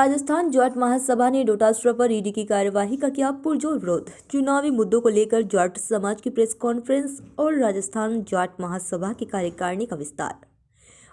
राजस्थान जाट महासभा ने डोटासरा पर ईडी की कार्यवाही का किया पुरजोर विरोध। चुनावी मुद्दों को लेकर जाट समाज की प्रेस कॉन्फ्रेंस और राजस्थान जाट महासभा की कार्यकारिणी का विस्तार।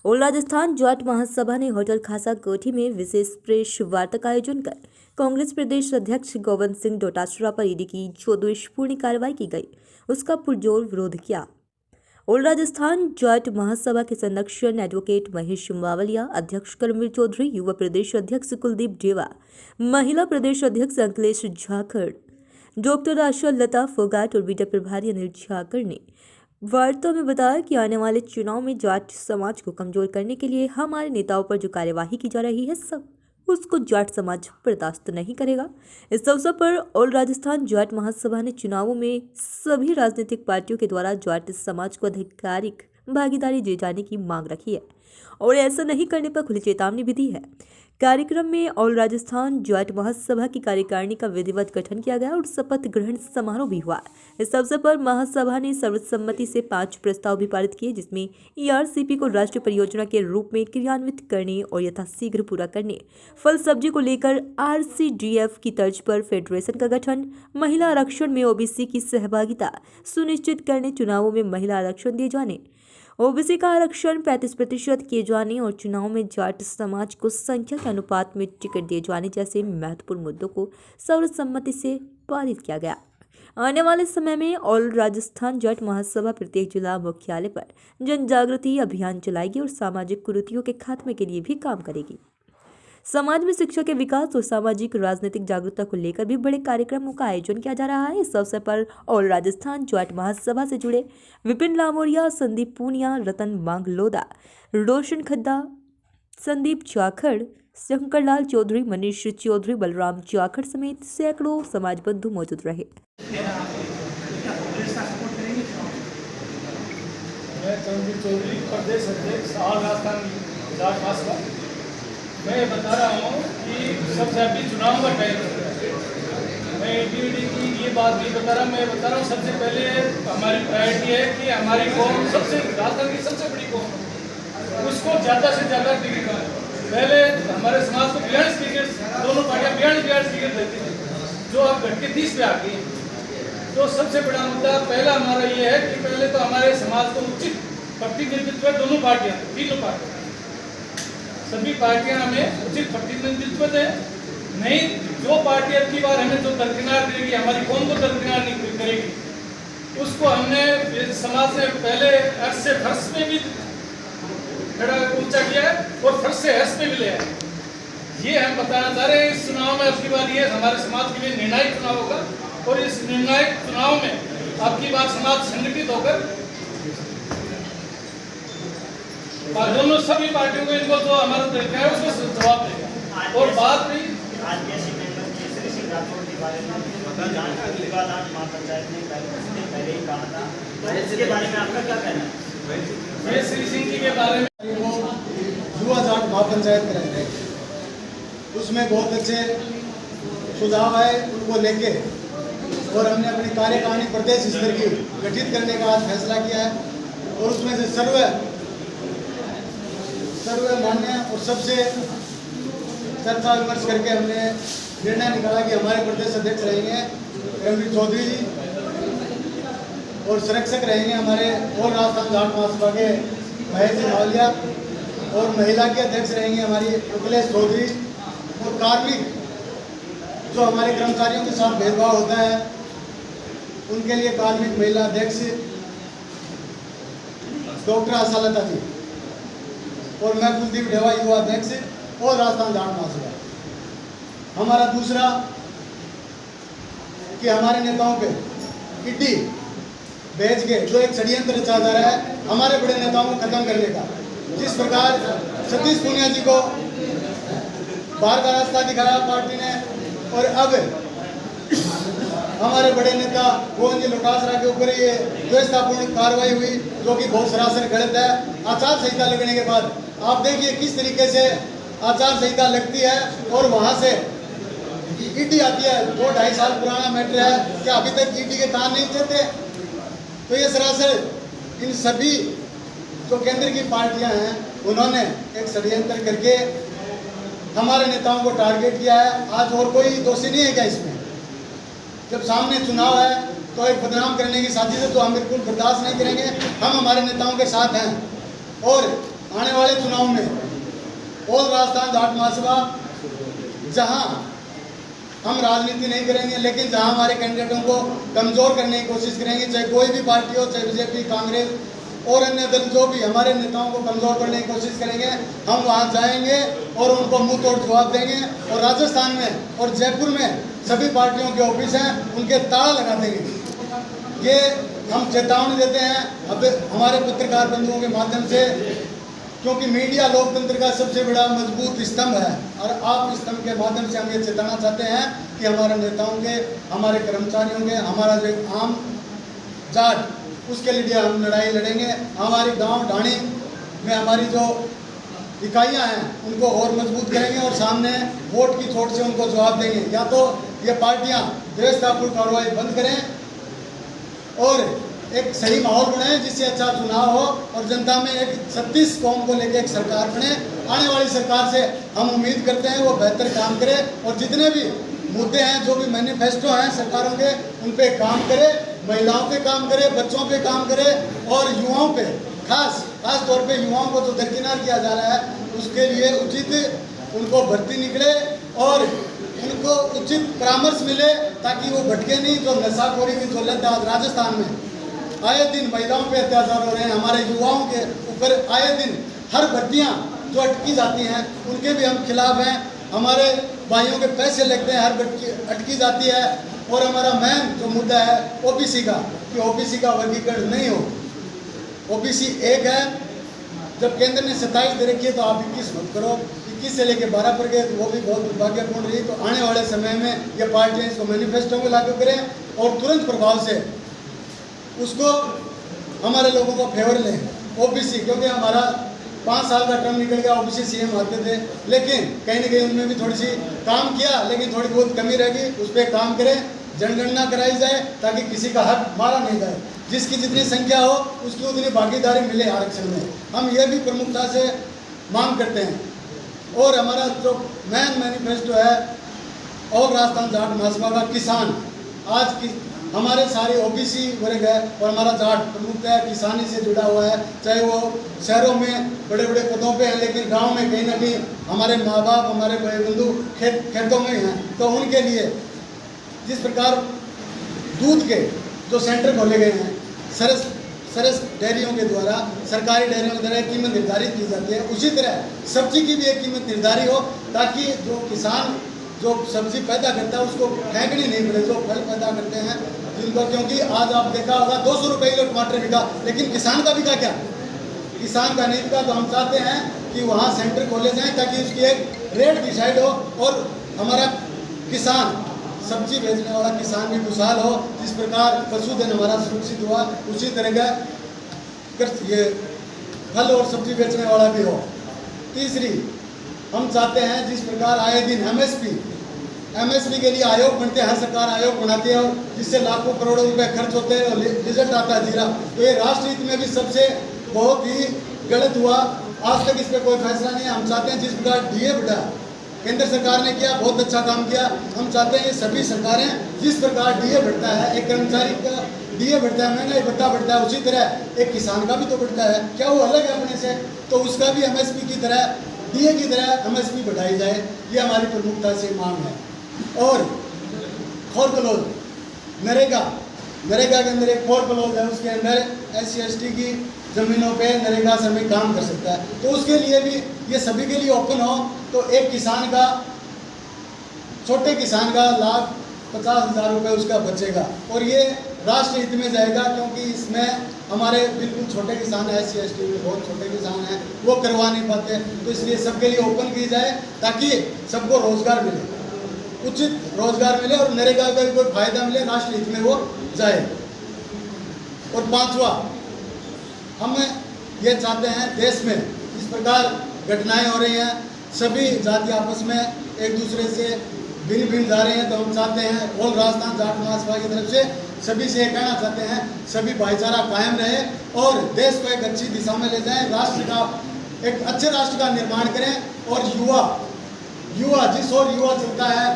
और राजस्थान जाट महासभा ने होटल खासा कोठी में विशेष प्रेस वार्ता का आयोजन कर कांग्रेस प्रदेश अध्यक्ष गोविंद सिंह डोटासरा पर ईडी की जो द्वेषपूर्ण कार्रवाई की गई उसका पुरजोर विरोध किया। और राजस्थान जाट महासभा के संरक्षण एडवोकेट महेश मावलिया, अध्यक्ष कर्मवीर चौधरी, युवा प्रदेश अध्यक्ष कुलदीप जेवा, महिला प्रदेश अध्यक्ष अंकलेश झाखड़, डॉक्टर आशा लता फोगाट और बीटा प्रभारी अनिल झाखड़ ने वार्ता में बताया कि आने वाले चुनाव में जाट समाज को कमजोर करने के लिए हमारे नेताओं पर जो कार्यवाही की जा रही है सब उसको जाट समाज बर्दाश्त नहीं करेगा। इस अवसर पर ऑल राजस्थान जाट महासभा ने चुनावों में सभी राजनीतिक पार्टियों के द्वारा जाट समाज को आधिकारिक भागीदारी दिए जाने की मांग रखी है और ऐसा नहीं करने पर खुली चेतावनी भी दी है। कार्यक्रम में ऑल राजस्थान जाट महासभा की कार्यकारिणी का विधिवत गठन किया गया और शपथ ग्रहण समारोह भी हुआ। इस अवसर पर महासभा ने सर्वसम्मति से 5 प्रस्ताव भी पारित किए, जिसमें ईआरसीपी को राष्ट्रीय परियोजना के रूप में क्रियान्वित करने और यथाशीघ्र पूरा करने, फल सब्जी को लेकर आरसीडीएफ की तर्ज पर फेडरेशन का गठन, महिला आरक्षण में ओबीसी की सहभागिता सुनिश्चित करने, चुनावों में महिला आरक्षण दिए जाने, ओबीसी का आरक्षण 35% किए जाने और चुनाव में जाट समाज को संख्या के अनुपात में टिकट दिए जाने जैसे महत्वपूर्ण मुद्दों को सर्वसम्मति से पारित किया गया। आने वाले समय में ऑल राजस्थान जाट महासभा प्रत्येक जिला मुख्यालय पर जन जागृति अभियान चलाएगी और सामाजिक कुरीतियों के खात्मे के लिए भी काम करेगी। समाज में शिक्षा के विकास और सामाजिक राजनीतिक जागरूकता को लेकर भी बड़े कार्यक्रमों का आयोजन किया जा रहा है। इस अवसर पर ऑल राजस्थान जाट महासभा से जुड़े विपिन लामोरिया, संदीप पूनिया, रतन मांगलोदा, रोशन खड्डा, संदीप जाखड़, शंकरलाल चौधरी, मनीष चौधरी, बलराम जाखड़ समेत सैकड़ों समाज बंधु मौजूद रहे। मैं बता रहा हूँ कि सबसे अभी चुनाव का टाइम है। मैं ईडी की ये बात नहीं बता रहा, मैं बता रहा हूँ सबसे पहले हमारी प्रायोरिटी है कि हमारी कौम सबसे राजस्थान की सबसे बड़ी कौम उसको ज़्यादा से ज़्यादा टिकट मिले। पहले हमारे समाज को 42 टिकट, दोनों पार्टियाँ 42 टिकट देती थी, जो अब घट के 30 पे आ गई। तो सबसे बड़ा मुद्दा पहला हमारा ये है कि पहले तो हमारे समाज को उचित प्रतिनिधित्व दोनों पार्टियाँ, तीनों पार्टियाँ, सभी पार्टियां हमें उचित प्रतिनिधित्व दें। नहीं, जो पार्टी अब की बार हमें जो दरकिनार देगी, हमारी कौन को दरकिनार नहीं करेगी, उसको हमने समाज से पहले अर्श से फर्श में भी खड़ा ऊंचा किया है और फर्श से हर्ष में भी ले आए। ये हम बताना चाह रहे हैं। इस चुनाव में अब की बार ये हमारे समाज के लिए निर्णायक चुनाव होगा और इस निर्णायक चुनाव में अब की बार समाज संगठित होकर दोनों सभी पार्टियों को इनको जो हमारा तरीका है उसको जवाब देगा। और बात नहीं इसके बारे में आपका क्या कहना है? श्री सिंह जी के बारे में युवा जाट महापंचायत करेंगे, उसमें बहुत अच्छे सुझाव आए, उनको लेके और हमने अपनी कार्यकारिणी प्रदेश स्तर की गठित करने का आज फैसला किया है। और उसमें से सर्वमान्य और सबसे चर्चा विमर्श करके हमने निर्णय निकाला कि हमारे प्रदेश अध्यक्ष रहेंगे कर्मवीर चौधरी जी और संरक्षक रहेंगे हमारे ऑल राजस्थान जाट महासभा के महेश मावलिया और महिला के अध्यक्ष रहेंगे हमारी अंकलेश चौधरी। और कार्मिक जो हमारे कर्मचारियों के साथ भेदभाव होता है उनके लिए कार्मिक महिला अध्यक्ष डॉक्टर आशा लता जी और मैं कुलदीप जेवा, युवा अध्यक्ष और राजस्थान जाट महासभा। हमारा दूसरा कि हमारे नेताओं पे ईडी भेज के जो एक षड्यंत्र रचा जा रहा है हमारे बड़े नेताओं को खत्म करने का, जिस प्रकार सतीश पूनिया जी को बाहर का रास्ता दिखाया पार्टी ने, और अब हमारे बड़े नेता गोविंद जी डोटासरा के ऊपर ये द्वेषतापूर्ण कार्रवाई हुई जो कि बहुत सरासर गलत है। आचार संहिता लगने के बाद आप देखिए किस तरीके से आचार संहिता लगती है और वहां से ईडी आती है। 2-2.5 साल पुराना मैटर है, क्या अभी तक ईडी के तार नहीं चलते? तो ये सरासर इन सभी जो केंद्र की पार्टियां हैं उन्होंने एक षड्यंत्र करके हमारे नेताओं को टारगेट किया है। आज और कोई दोषी नहीं है क्या इसमें? जब सामने चुनाव है तो एक बदनाम करने की साजिश है, तो हम बिल्कुल बर्दाश्त नहीं करेंगे। हम हमारे नेताओं के साथ हैं और आने वाले चुनाव में ऑल राजस्थान जाट महासभा जहां हम राजनीति नहीं करेंगे, लेकिन जहां हमारे कैंडिडेटों को कमज़ोर करने की कोशिश करेंगे, चाहे कोई भी पार्टी हो, चाहे बीजेपी, कांग्रेस और अन्य दल जो भी हमारे नेताओं को कमज़ोर करने की कोशिश करेंगे, हम वहां जाएंगे और उनको मुंह तोड़ जवाब देंगे। और राजस्थान में और जयपुर में सभी पार्टियों के ऑफिस हैं, उनके ताला लगा देंगे। ये हम चेतावनी देते हैं अब हमारे पत्रकार बंधुओं के माध्यम से, क्योंकि मीडिया लोकतंत्र का सबसे बड़ा मजबूत स्तंभ है और आप इस स्तंभ के माध्यम से हम ये चेताना चाहते हैं कि हमारे नेताओं के, हमारे कर्मचारियों के, हमारा जो आम जाट, उसके लिए हम लड़ाई लड़ेंगे। हमारी गांव ढाणी में हमारी जो इकाइयां हैं उनको और मजबूत करेंगे और सामने वोट की चोट से उनको जवाब देंगे। या तो ये पार्टियां व्यवस्थापूर्ण कार्रवाई बंद करें और एक सही माहौल बनाएं जिससे अच्छा चुनाव हो और जनता में एक 36 कौम को लेकर एक सरकार बने। आने वाली सरकार से हम उम्मीद करते हैं वो बेहतर काम करे और जितने भी मुद्दे हैं, जो भी मैनिफेस्टो हैं सरकारों के, उन पे काम करे, महिलाओं पे काम करे, बच्चों पे काम करे और युवाओं पे खास तौर पे युवाओं को जो दरकिनार किया जा रहा है उसके लिए उचित उनको भर्ती निकले और उनको उचित परामर्श मिले ताकि वो भटके नहीं। जो नशाखोरी की जो लत आज राजस्थान में आए दिन महिलाओं पे अत्याचार हो रहे हैं, हमारे युवाओं के ऊपर आए दिन हर भर्तियाँ जो अटकी जाती हैं उनके भी हम खिलाफ हैं। हमारे भाइयों के पैसे लगते हैं, हर भर्ती अटकी जाती है। और हमारा मेन जो मुद्दा है ओबीसी का, कि ओबीसी का वर्गीकरण नहीं हो। ओबीसी एक है, जब केंद्र ने 27 दे रखी है तो आप 21 मत करो, 21 से लेकर 12 पर गए तो वो भी बहुत दुर्भाग्यपूर्ण रही। तो आने वाले समय में ये पार्टियाँ इसको मैनिफेस्टो में लागू करें और तुरंत प्रभाव से उसको हमारे लोगों को फेवर लें। ओबीसी, क्योंकि हमारा 5 साल का टर्म निकल गया, ओबीसी सीएम आते थे, लेकिन कहीं ना कहीं उनमें भी थोड़ी सी काम किया, लेकिन थोड़ी बहुत कमी रहेगी, उस पर काम करें, जनगणना कराई जाए ताकि किसी का हक मारा नहीं जाए। जिसकी जितनी संख्या हो उसकी उतनी भागीदारी मिले आरक्षण में, हम ये भी प्रमुखता से मांग करते हैं। और हमारा जो मेन मैनिफेस्टो है ऑल राजस्थान जाट महासभा का किसान, आज की हमारे सारे ओबीसी वर्ग है और हमारा जाट प्रमुखता किसानी से जुड़ा हुआ है, चाहे वो शहरों में बड़े बड़े पदों पे है, लेकिन गांव में कहीं ना कहीं हमारे माँ बाप, हमारे भाई बंधु खेतों में हैं। तो उनके लिए जिस प्रकार दूध के जो सेंटर खोले गए हैं, सरस डेयरियों के द्वारा, सरकारी डेयरियों के द्वारा कीमत निर्धारित की जाती है, उसी तरह सब्जी की भी एक कीमत निर्धारित हो ताकि जो किसान जो सब्जी पैदा करता है उसको फेंकनी नहीं पड़े, जो फल पैदा करते हैं जिनको। क्योंकि आज आप देखा होगा 200 रुपये किलो टमाटर बिका, लेकिन किसान का बिका क्या? किसान का नहीं बिका। तो हम चाहते हैं कि वहाँ सेंटर खोले जाएं ताकि उसकी एक रेट डिसाइड हो और हमारा किसान, सब्जी बेचने वाला किसान भी खुशहाल हो। जिस प्रकार पशुधन हमारा सुरक्षित हुआ, उसी तरह का ये फल और सब्जी बेचने वाला भी हो। तीसरी, हम चाहते हैं जिस प्रकार आए दिन एमएसपी के लिए आयोग बनते हैं, हर सरकार आयोग बनाती है और जिससे लाखों करोड़ों रुपए खर्च होते हैं और रिजल्ट आता है जीरा। तो ये राष्ट्र हित में भी सबसे बहुत ही गलत हुआ, आज तक इस पर कोई फैसला नहीं है। हम चाहते हैं जिस प्रकार डीए बढ़ा, केंद्र सरकार ने किया, बहुत अच्छा काम किया। हम चाहते हैं ये सभी सरकारें जिस प्रकार डीए बढ़ता है, एक कर्मचारी का डीए बढ़ता है, महंगाई भत्ता बढ़ता है, उसी तरह एक किसान का भी तो बढ़ता है। क्या वो अलग है अपने से? तो उसका भी एमएसपी की तरह, डीए की तरह एमएसपी बढ़ाई जाए, ये हमारी प्रमुखता से मांग है। और खोर कलोज नरेगा के अंदर एक खोर कलोज है, उसके अंदर SC/ST की ज़मीनों पे नरेगा श्रमिक काम कर सकता है। तो उसके लिए भी ये सभी के लिए ओपन हो तो एक किसान का, छोटे किसान का लाख 50,000 रुपये उसका बचेगा और ये राष्ट्र हित में जाएगा। क्योंकि इसमें हमारे बिल्कुल छोटे किसान हैं, SC/ST में बहुत छोटे किसान हैं, वो करवा नहीं पाते। तो इसलिए सबके लिए ओपन की जाए ताकि सबको रोजगार मिले, उचित रोजगार मिले और नरेगा का कोई फायदा मिले, राष्ट्र हित में वो जाए। और 5वां, हम ये चाहते हैं देश में इस प्रकार घटनाएं हो रही हैं, सभी जाति आपस में एक दूसरे से भिन्न जा रहे हैं। तो हम चाहते हैं ऑल राजस्थान जाट महासभा की तरफ से सभी से कहना चाहते हैं, सभी भाईचारा कायम रहे और देश को एक अच्छी दिशा में ले जाएं, राष्ट्र का एक अच्छे राष्ट्र का निर्माण करें। और युवा युवा, जिस ओर युवा चलता है,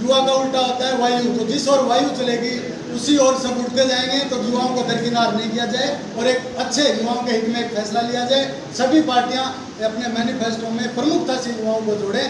युवा का उल्टा होता है वायु। तो जिस ओर वायु चलेगी उसी ओर सब उड़ते जाएंगे। तो युवाओं को दरकिनार नहीं किया जाए और एक अच्छे युवाओं के हित में एक फैसला लिया जाए। सभी पार्टियां अपने मैनिफेस्टो में प्रमुखता से युवाओं को जोड़ें।